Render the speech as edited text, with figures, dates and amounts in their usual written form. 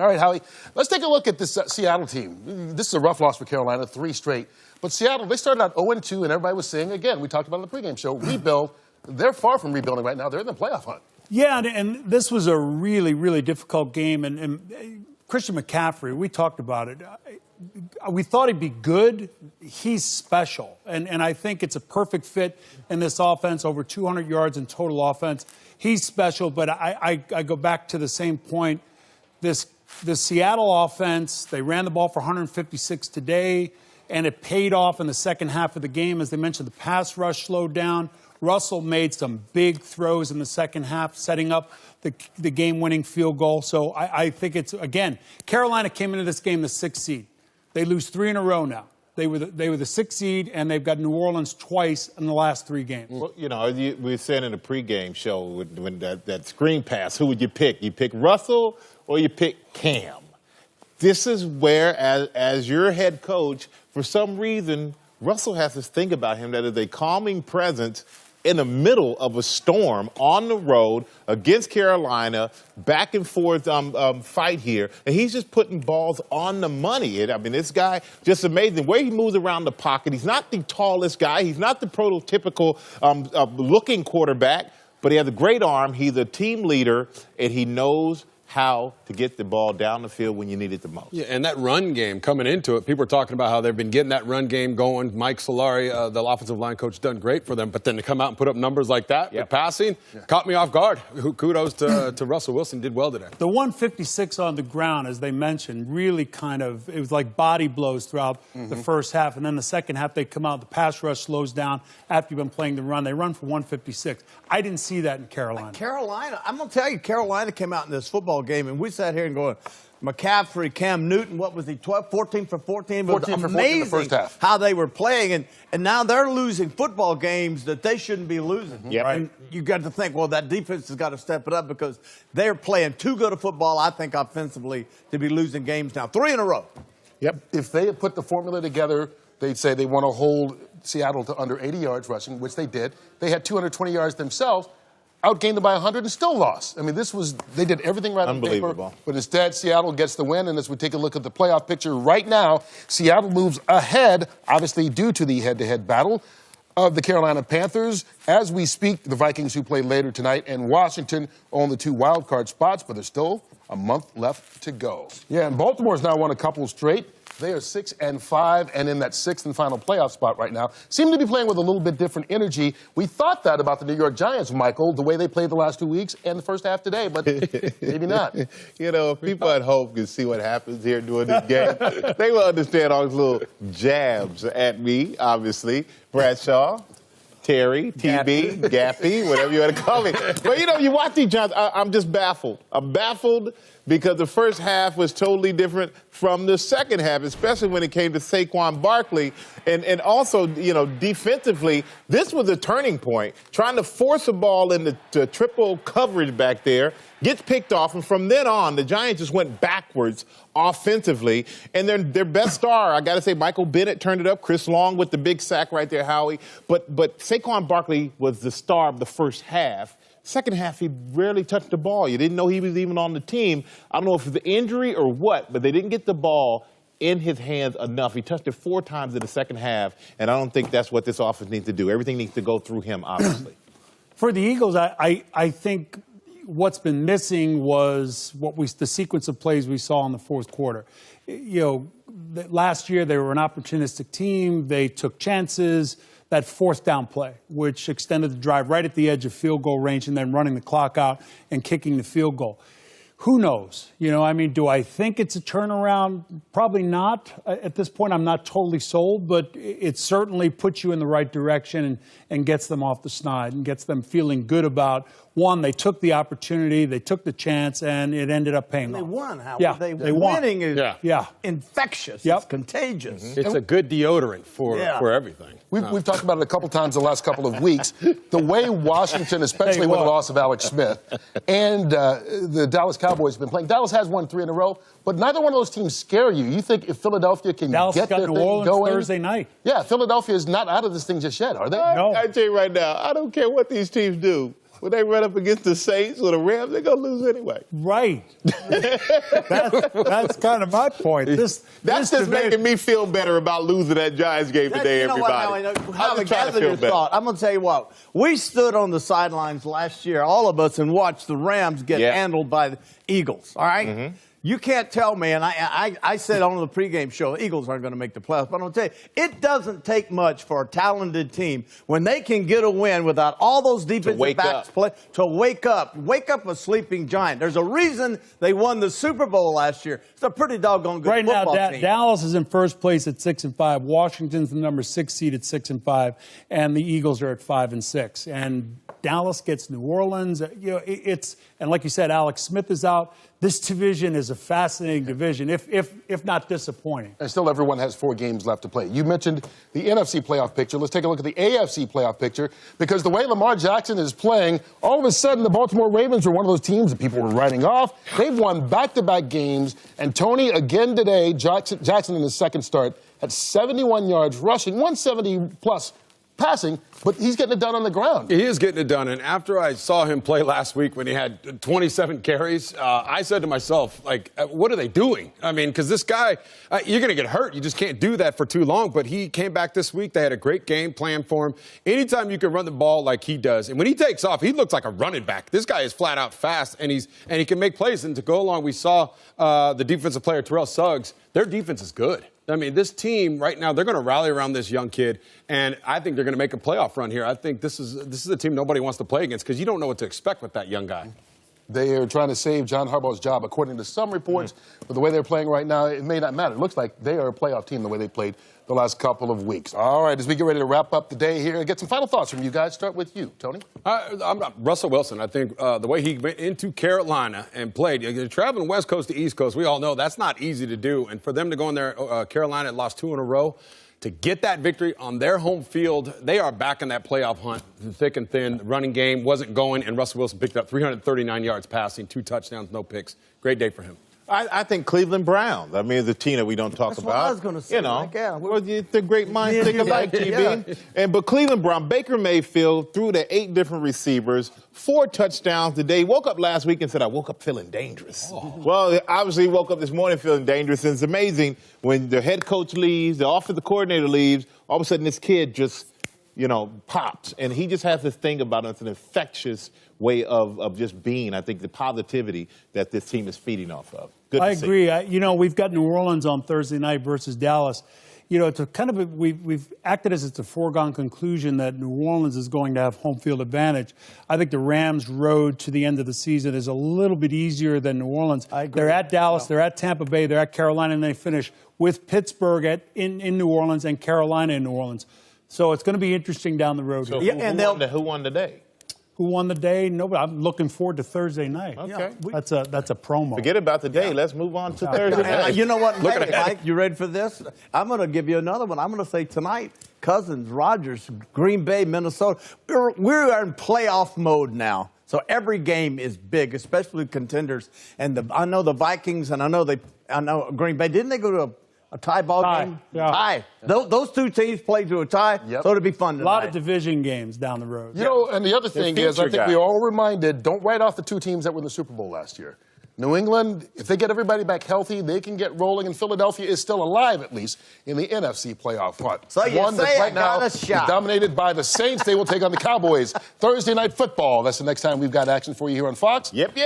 All right, Howie, let's take a look at this Seattle team. This is a rough loss for Carolina, 3 straight. But Seattle, they started out 0-2, and everybody was saying, again, we talked about it on the pregame show, rebuild. They're far from rebuilding right now. They're in the playoff hunt. Yeah, and this was a really, really difficult game. And Christian McCaffrey, we talked about it. We thought he'd be good. He's special. And I think it's a perfect fit in this offense, over 200 yards in total offense. He's special, but I go back to the same point. The Seattle offense, they ran the ball for 156 today, and it paid off in the second half of the game. As they mentioned, the pass rush slowed down. Russell made some big throws in the second half, setting up the game-winning field goal. So I think it's, again, Carolina came into this game the 6th seed. They lose 3 in a row now. They were the 6th seed, and they've got New Orleans twice in the last 3 games. Well, you know, we were saying in the pregame show when that screen pass, who would you pick? You pick Russell or you pick Cam? This is where, as your head coach, for some reason, Russell has this thing about him that is a calming presence in the middle of a storm on the road against Carolina, back and forth fight here. And he's just putting balls on the money. I mean, this guy, just amazing. The way he moves around the pocket, he's not the tallest guy. He's not the prototypical looking quarterback, but he has a great arm. He's a team leader, and he knows how to get the ball down the field when you need it the most. Yeah, and that run game coming into it, people are talking about how they've been getting that run game going. Mike Solari, the offensive line coach, done great for them. But then to come out and put up numbers like that, with passing, caught me off guard. Kudos to Russell Wilson, did well today. The 156 on the ground, as they mentioned, really kind of, it was like body blows throughout the first half. And then the second half, they come out, the pass rush slows down after you've been playing the run. They run for 156. I didn't see that in Carolina. Carolina, I'm going to tell you, Carolina came out in this football game, and we sat here and going, McCaffrey, Cam Newton, what was he, 14 for 14? 14 for 14 in the first half. How they were playing, and now they're losing football games that they shouldn't be losing. Yep. And you got to think, well, that defense has got to step it up because they're playing too good a football, I think, offensively, to be losing games now. 3 in a row. Yep. If they had put the formula together, they'd say they want to hold Seattle to under 80 yards rushing, which they did. They had 220 yards themselves, outgained them by 100 and still lost. I mean, they did everything right on paper, but instead Seattle gets the win. And as we take a look at the playoff picture right now, Seattle moves ahead, obviously due to the head-to-head battle of the Carolina Panthers. As we speak, the Vikings, who play later tonight, and Washington own the 2 wild card spots, but there's still a month left to go. Yeah, and Baltimore's now won a couple straight. They are 6-5 and in that 6th and final playoff spot right now. Seem to be playing with a little bit different energy. We thought that about the New York Giants, Michael, the way they played the last 2 weeks and the first half today, but maybe not. You know, if people at home can see what happens here during this game, they will understand all these little jabs at me, obviously. Bradshaw, Terry, TB, Gappy, whatever you want to call me. But, you know, you watch these Giants, I'm just baffled. I'm baffled because the first half was totally different from the second half, especially when it came to Saquon Barkley. And also, you know, defensively, this was a turning point. Trying to force a ball into triple coverage back there, gets picked off, and from then on, the Giants just went backwards offensively. And their best star, I got to say, Michael Bennett turned it up. Chris Long with the big sack right there, Howie. But Saquon Barkley was the star of the first half. Second half, he rarely touched the ball. You didn't know he was even on the team. I don't know if it was the injury or what, but they didn't get the ball in his hands enough. He touched it 4 times in the second half, and I don't think that's what this offense needs to do. Everything needs to go through him, obviously. For the Eagles, I think what's been missing was the sequence of plays we saw in the fourth quarter. You know, last year they were an opportunistic team. They took chances. That 4th down play, which extended the drive right at the edge of field goal range and then running the clock out and kicking the field goal. Who knows? You know, I mean, do I think it's a turnaround? Probably not. At this point, I'm not totally sold, but it certainly puts you in the right direction and gets them off the snide and gets them feeling good about, one, they took the opportunity, they took the chance, and it ended up paying off. They won, Howard. Yeah, they won. Winning is infectious. Yep. It's contagious. It's a good deodorant for everything. We've talked about it a couple times the last couple of weeks. The way Washington, especially with the loss of Alex Smith, and the Dallas Cowboys have been playing. Dallas has won 3 in a row, but neither one of those teams scare you. You think if Philadelphia can get their thing going? Thursday night. Yeah, Philadelphia is not out of this thing just yet, are they? No. I tell you right now, I don't care what these teams do. when they run up against the Saints or the Rams, they're going to lose anyway. Right. That's kind of my point. That's just making me feel better about losing that Giants game today, everybody. I'm just trying to feel better. I'm going to tell you what. We stood on the sidelines last year, all of us, and watched the Rams get handled by the Eagles, all right? Mm-hmm. You can't tell me, and I said on the pregame show, the Eagles aren't going to make the playoffs, but I'm going to tell you, it doesn't take much for a talented team when they can get a win without all those defensive backs to wake up a sleeping giant. There's a reason they won the Super Bowl last year. It's a pretty doggone good football team. Right now, Dallas is in first place at 6-5. Washington's the number 6 seed at 6-5, and the Eagles are at 5-6. And Dallas gets New Orleans. You know, and like you said, Alex Smith is out. This division is a fascinating division, if not disappointing. And still everyone has 4 games left to play. You mentioned the NFC playoff picture. Let's take a look at the AFC playoff picture, because the way Lamar Jackson is playing, all of a sudden the Baltimore Ravens are one of those teams that people were writing off. They've won back-to-back games, and Tony again today, Jackson in his second start, had 71 yards rushing, 170-plus passing, but he's getting it done on the ground. He is getting it done. And after I saw him play last week when he had 27 carries, I said to myself, like, what are they doing? I mean, because this guy, you're going to get hurt. You just can't do that for too long. But he came back this week. They had a great game plan for him. Anytime you can run the ball like he does, and when he takes off, he looks like a running back. This guy is flat out fast, and he can make plays. And to go along, we saw the defensive player, Terrell Suggs. Their defense is good. I mean, this team right now, they're going to rally around this young kid, and I think they're going to make a playoff run here. I think this is a team nobody wants to play against because you don't know what to expect with that young guy. They are trying to save John Harbaugh's job, according to some reports. But the way they're playing right now, it may not matter. It looks like they are a playoff team the way they played the last couple of weeks. All right, as we get ready to wrap up the day here, get some final thoughts from you guys. Start with you, Tony. Russell Wilson, I think the way he went into Carolina and played, traveling West Coast to East Coast, we all know that's not easy to do. And for them to go in there, Carolina had lost 2 in a row. To get that victory on their home field, they are back in that playoff hunt, thick and thin. The running game wasn't going, and Russell Wilson picked up 339 yards passing, 2 touchdowns, no picks. Great day for him. I think Cleveland Browns. I mean, the team that we don't talk about. That's what I was going to say. You know, like, yeah, well, the great minds think alike, GB. Yeah. But Cleveland Brown, Baker Mayfield threw to 8 different receivers, 4 touchdowns today. He woke up last week and said, I woke up feeling dangerous. Oh. Well, obviously he woke up this morning feeling dangerous, and it's amazing when the head coach leaves, the offensive coordinator leaves, all of a sudden this kid just, pops. And he just has this thing about him. It's an infectious way of just being, I think, the positivity that this team is feeding off of. Good I agree. We've got New Orleans on Thursday night versus Dallas. It's a kind of we've acted as it's a foregone conclusion that New Orleans is going to have home field advantage. I think the Rams' road to the end of the season is a little bit easier than New Orleans. I agree. They're at Dallas, they're at Tampa Bay, they're at Carolina, and they finish with Pittsburgh in New Orleans and Carolina in New Orleans. So it's going to be interesting down the road. So here. who won today? Who won the day? Nobody. I'm looking forward to Thursday night. Okay. That's a promo. Forget about the day. Yeah. Let's move on to Thursday night. You know what, Mike, you ready for this? I'm going to give you another one. I'm going to say tonight, Cousins, Rodgers, Green Bay, Minnesota. We're in playoff mode now. So every game is big, especially contenders. And I know the Vikings, and I know Green Bay. Didn't they go to a tie ball game? Yeah. Tie. Those 2 teams played to a tie, so it'll be fun tonight. A lot of division games down the road. And the other thing is, I think we're all reminded, don't write off the 2 teams that were in the Super Bowl last year. New England, if they get everybody back healthy, they can get rolling, and Philadelphia is still alive, at least, in the NFC playoff hunt. So you One say that right I got now a shot. is dominated by the Saints. They will take on the Cowboys. Thursday Night Football. That's the next time we've got action for you here on Fox. Yep.